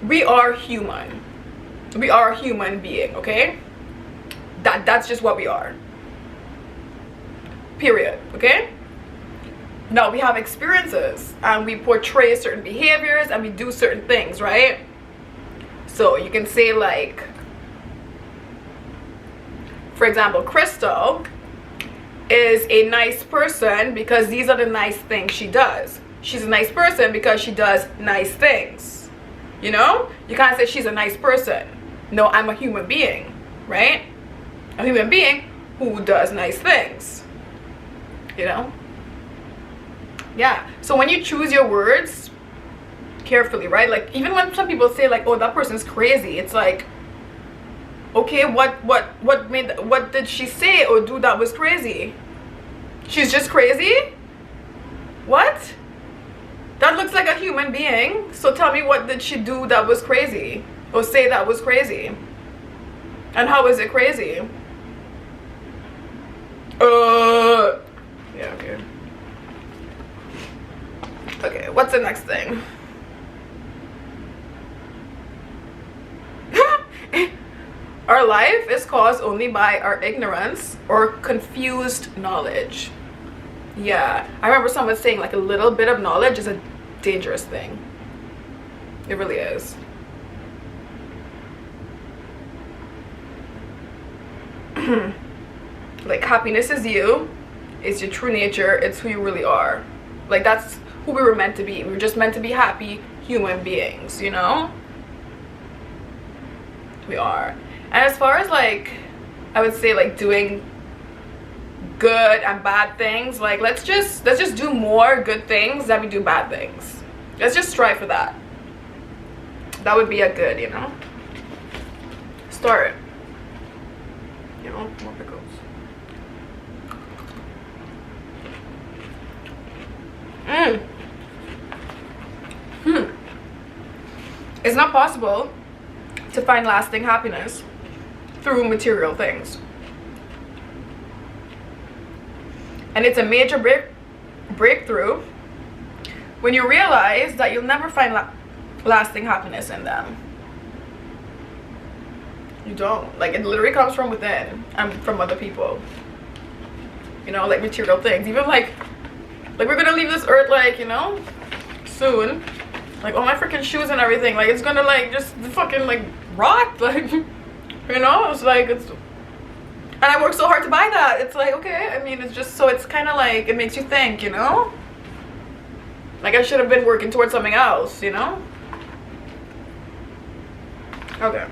we are human. We are a human being, okay? That's just what we are. Period, okay? Now we have experiences and we portray certain behaviors and we do certain things, right? So you can say, like, for example, Crystal is a nice person because these are the nice things she does. She's a nice person because she does nice things. You know? You can't say she's a nice person. No, I'm a human being, right? A human being who does nice things. You know? Yeah. So when you choose your words carefully, right? Like, even when some people say, like, oh, that person's crazy, it's like, okay, what did she say or do that was crazy? She's just crazy? What? That looks like a human being. So tell me, what did she do that was crazy? Or say that was crazy? And how is it crazy? Yeah, okay. Okay, what's the next thing? Our life is caused only by our ignorance or confused knowledge. Yeah, I remember someone saying, like, a little bit of knowledge is a dangerous thing. It really is. Like, happiness is you. It's your true nature. It's who you really are. Like, that's who we were meant to be. We were just meant to be happy human beings, you know? We are. And as far as, like, I would say, like, doing good and bad things, like, let's just do more good things than we do bad things. Let's just strive for that. That would be a good, you know, start. You know, more pickles. It's not possible to find lasting happiness through material things. And it's a major breakthrough when you realize that you'll never find lasting happiness in them. You don't. Like, it literally comes from within and from other people. You know, like material things. Even like we're gonna leave this earth, like, you know, soon. Like, all my freaking shoes and everything, like, it's gonna, like, just fucking, like, rot. Like, you know, it's like, it's, and I worked so hard to buy that. It's like, okay, I mean, it's just, so it's kind of like, it makes you think, you know? Like, I should have been working towards something else, you know? Okay.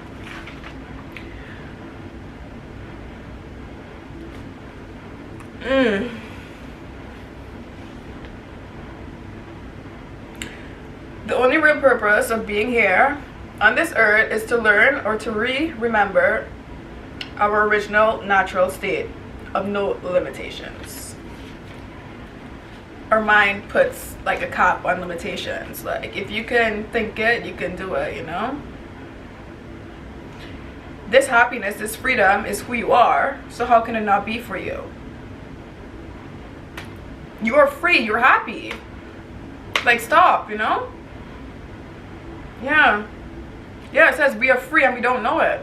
The only real purpose of being here on this earth is to learn or to remember our original natural state of no limitations. Our mind puts, like, a cap on limitations. Like, if you can think it, you can do it, you know? This happiness, this freedom is who you are, so how can it not be for you? You are free, you're happy. Like, stop, you know? Yeah. Yeah, it says we are free and we don't know it.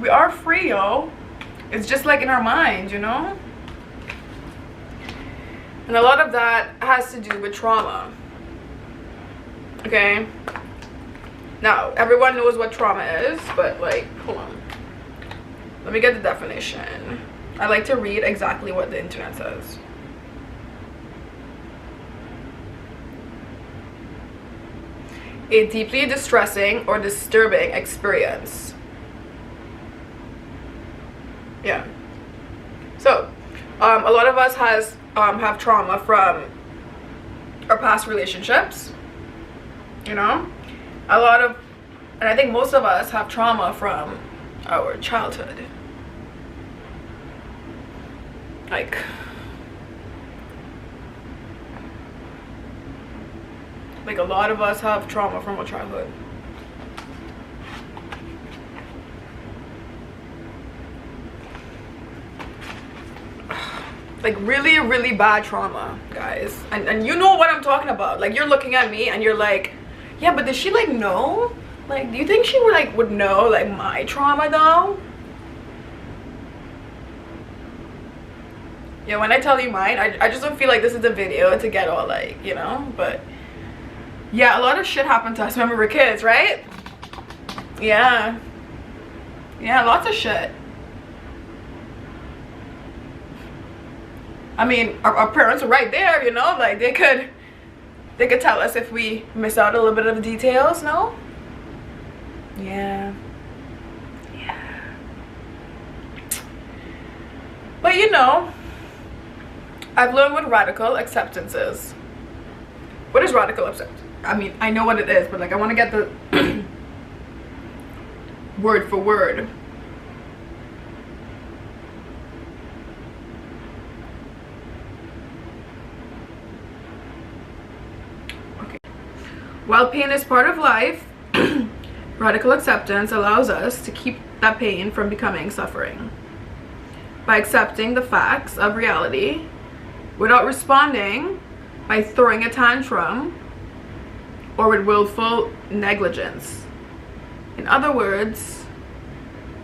We are free, yo. It's just like in our mind, you know? And a lot of that has to do with trauma. Okay? Now, everyone knows what trauma is, but, like, hold on. Let me get the definition. I like to read exactly what the internet says. A deeply distressing or disturbing experience. Yeah. So, a lot of us have trauma from our past relationships. You know? And I think most of us have trauma from our childhood. Like, a lot of us have trauma from our childhood. Like, really, really bad trauma, guys. And you know what I'm talking about. Like, you're looking at me and you're like, Yeah, but does she like know? Like, do you think she would would know like my trauma though? Yeah, when I tell you mine, I just don't feel like this is a video to get all like, you know, but yeah, a lot of shit happened to us when we were kids, right? Yeah. Yeah, lots of shit. I mean, our parents were right there, you know, like they could tell us if we miss out a little bit of the details, no? Yeah. Yeah. But you know, I've learned what radical acceptance is. What is radical acceptance? I mean, I know what it is, but like I want to get the word for word. Okay. While pain is part of life, radical acceptance allows us to keep that pain from becoming suffering. By accepting the facts of reality without responding by throwing a tantrum or with willful negligence. In other words,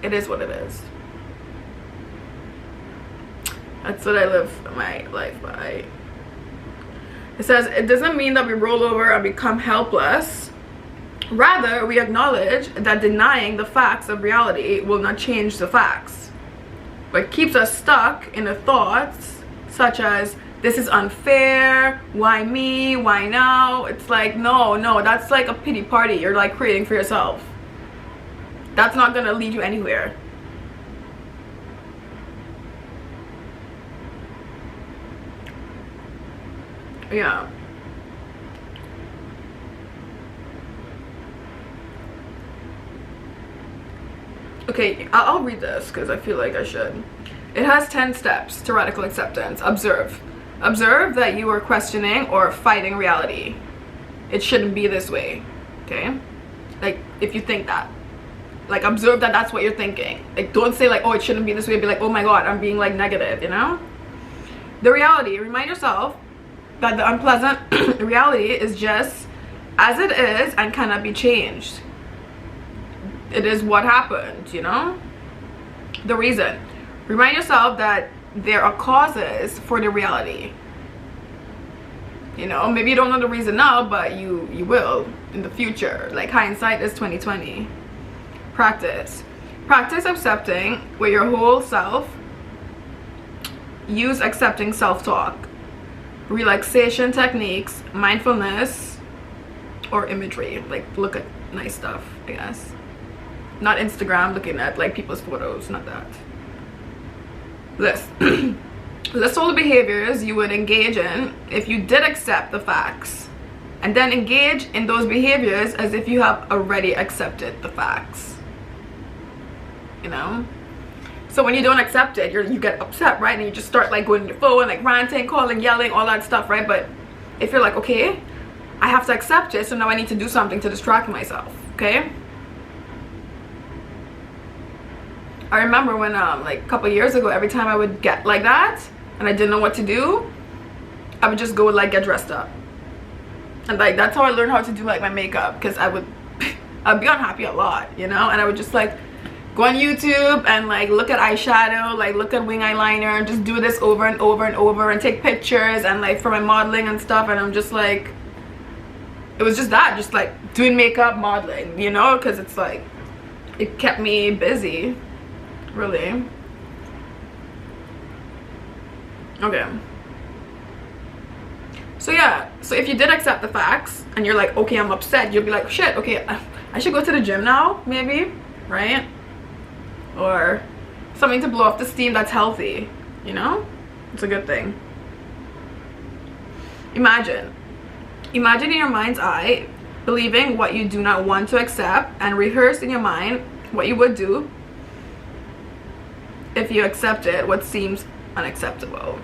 it is what it is. That's what I live my life by. It says it doesn't mean that we roll over and become helpless. Rather, we acknowledge that denying the facts of reality will not change the facts, but keeps us stuck in the thoughts such as, this is unfair, why me, why now? It's like, no, that's like a pity party you're like creating for yourself. That's not gonna lead you anywhere. Yeah. Okay, I'll read this because I feel like I should. It has 10 steps to radical acceptance. Observe. Observe that you are questioning or fighting reality. It shouldn't be this way, okay? Like, if you think that. Like, observe that that's what you're thinking. Like, don't say like, oh, it shouldn't be this way. Be like, oh my God, I'm being like negative, you know? The reality. Remind yourself that the unpleasant reality is just as it is and cannot be changed. It is what happened, you know? The reason. Remind yourself that there are causes for the reality. You know, maybe you don't know the reason now, but you will in the future. Like, hindsight is 2020. Practice. Practice accepting with your whole self. Use accepting self-talk, relaxation techniques, mindfulness, or imagery. Like, look at nice stuff, I guess. Not Instagram looking at like people's photos, not that. List all the behaviors you would engage in if you did accept the facts, and then engage in those behaviors as if you have already accepted the facts. You know? So when you don't accept it, you get upset, right? And you just start like going to your phone, like ranting, calling, yelling, all that stuff, right? But if you're like, okay, I have to accept it, so now I need to do something to distract myself, okay? I remember when like a couple years ago, every time I would get like that and I didn't know what to do, I would just go like get dressed up. And like that's how I learned how to do like my makeup, because I'd be unhappy a lot, you know? And I would just like go on YouTube and like look at eyeshadow, like look at wing eyeliner, and just do this over and over and over and take pictures and like for my modeling and stuff. And I'm just like, it was just that, just like doing makeup, modeling, you know? Because it's like, it kept me busy. Really? Okay. So yeah, so if you did accept the facts and you're like, okay, I'm upset, you'll be like, shit, okay, I should go to the gym now, maybe, right? Or something to blow off the steam that's healthy, you know? It's a good thing. Imagine in your mind's eye, believing what you do not want to accept, and rehearse in your mind what you would do if you accepted what seems unacceptable.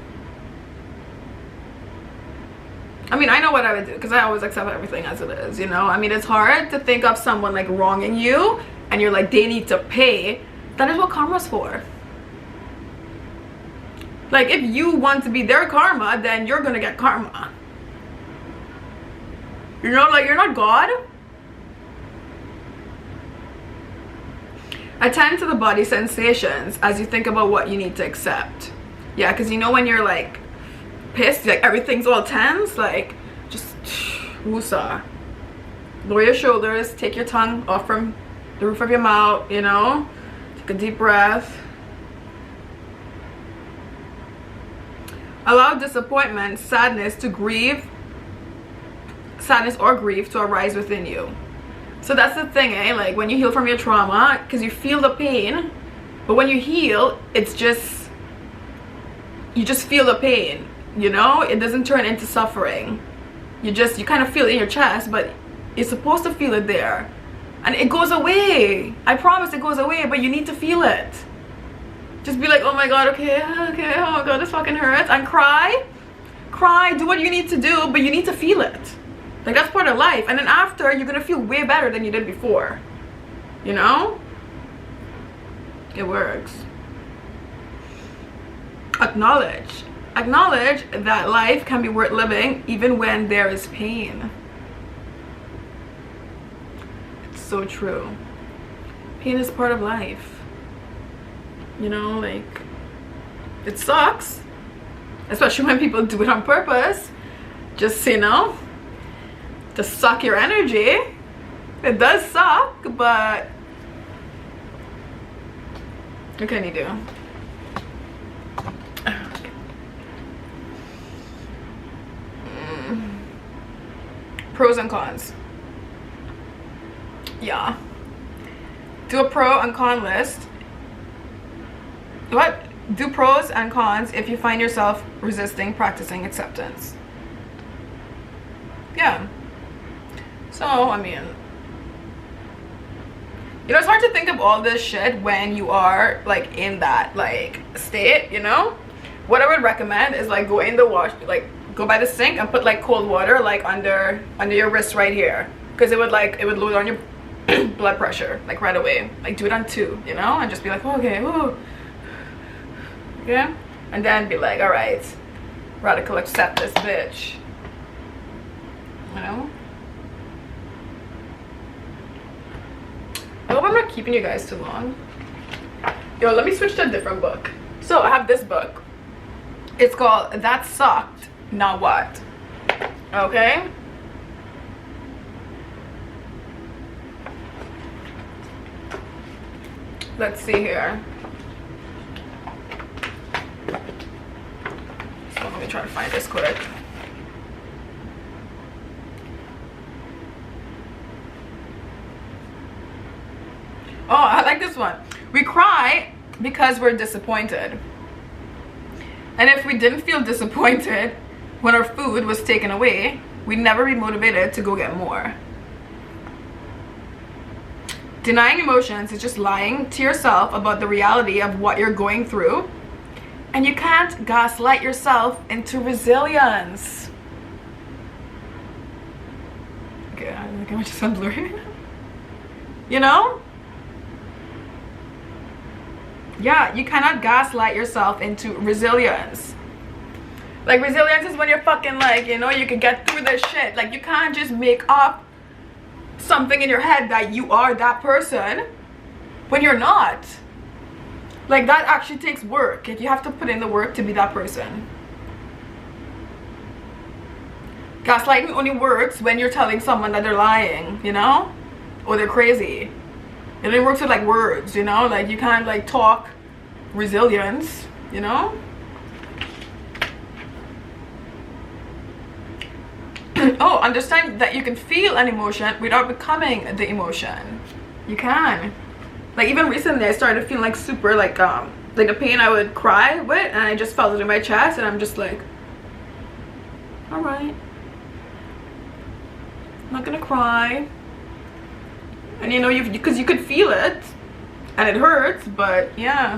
I mean, I know what I would do, because I always accept everything as it is, you know? I mean, it's hard to think of someone like wronging you and you're like, they need to pay. That is what karma's for. Like, if you want to be their karma, then you're gonna get karma. You know, like, you're not God. Attend to the body sensations as you think about what you need to accept. Yeah, because you know when you're like pissed, like everything's all tense, like just woosah. Lower your shoulders, take your tongue off from the roof of your mouth, you know, take a deep breath. Allow disappointment, sadness or grief to arise within you. So that's the thing, like when you heal from your trauma, because you feel the pain, but when you heal, it's just, you just feel the pain, you know, it doesn't turn into suffering. You kind of feel it in your chest, but you're supposed to feel it there, and it goes away. I promise it goes away, but you need to feel it. Just be like, oh my god, okay, oh my god, this fucking hurts, and cry, do what you need to do, but you need to feel it. Like, that's part of life. And then after, you're gonna feel way better than you did before, you know. It works. Acknowledge that life can be worth living even when there is pain. It's so true. Pain is part of life, you know. Like, it sucks, especially when people do it on purpose, just, you know, to suck your energy. It does suck, but what can you do? Pros and cons. Yeah, do a pro and con list. Do pros and cons if you find yourself resisting practicing acceptance. Yeah. So, I mean, you know, it's hard to think of all this shit when you are like in that like state, you know. What I would recommend is like go in the wash, like go by the sink and put like cold water like under your wrist right here, because it would lower down your blood pressure like right away. Like do it on 2, you know, and just be like, oh, okay, ooh. Yeah, and then be like, all right, radical accept this bitch, you know. I hope I'm not keeping you guys too long. Yo, let me switch to a different book. So I have this book. It's called That Sucked, Now What? Okay? Let's see here. So let me try to find this quick. Oh, I like this one. We cry because we're disappointed. And if we didn't feel disappointed when our food was taken away, we'd never be motivated to go get more. Denying emotions is just lying to yourself about the reality of what you're going through. And you can't gaslight yourself into resilience. Okay, I think I just went blurry. You know? Yeah, you cannot gaslight yourself into resilience. Like, resilience is when you're fucking like, you know, you can get through this shit. Like, you can't just make up something in your head that you are that person when you're not. Like, that actually takes work. If you have to put in the work to be that person. Gaslighting only works when you're telling someone that they're lying, you know, or they're crazy. It only works with like words, you know, like you can't like talk resilience, you know. Oh, understand that you can feel an emotion without becoming the emotion. You can. Like, even recently I started feeling like super like the pain I would cry with, and I just felt it in my chest, and I'm just like, all right, I'm not gonna cry. And you know, because you could feel it and it hurts, but yeah.